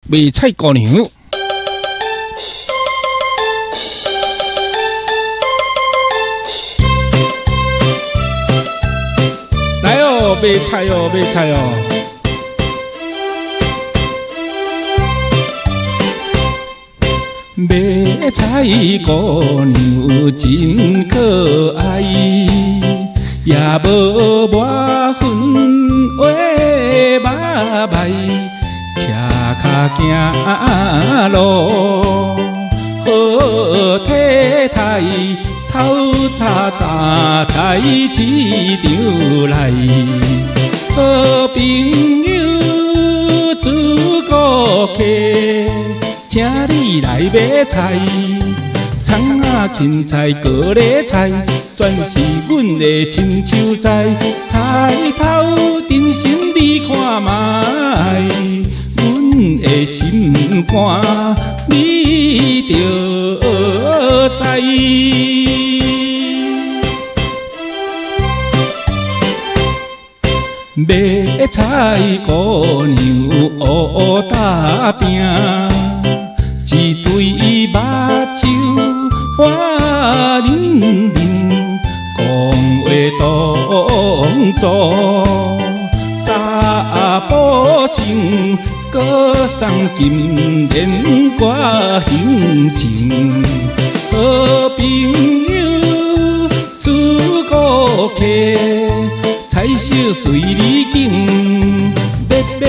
卖菜姑娘，来哦，卖菜哦，卖菜哦。卖菜姑娘真可爱，也无抹粉画马迈，车脚行路好体态，头插担菜市场来，好朋友自顾客。请你来买菜，葱仔、芹菜、高丽菜，全是阮的亲手栽。菜头真心你看卖，阮的心肝你着知。买菜姑娘乌打拼。一对目睭我认认，讲话当作查甫性，搁送金莲我胸情。好朋友自顾客，菜色随你拣。要买白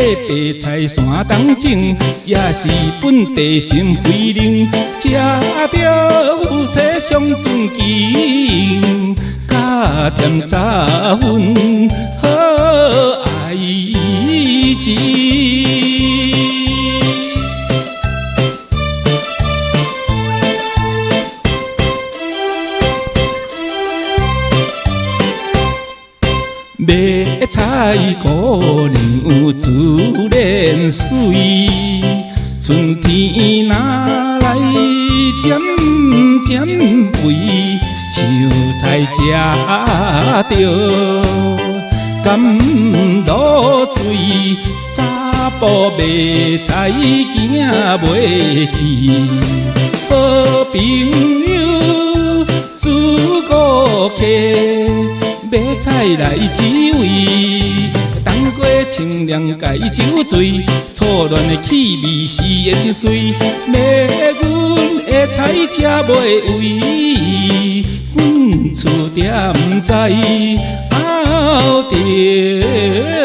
菜山东种，也是本地心飞灵，吃着有色上尊敬，加添早份好爱情。买菜姑娘自然水，春天哪来渐渐肥，秋菜吃着甘露水，查甫卖菜行袂去，好朋友自顾客。买菜来一位，当过清凉解酒醉，错乱的气味是烟水。买阮的菜吃袂肥，阮厝店在后头。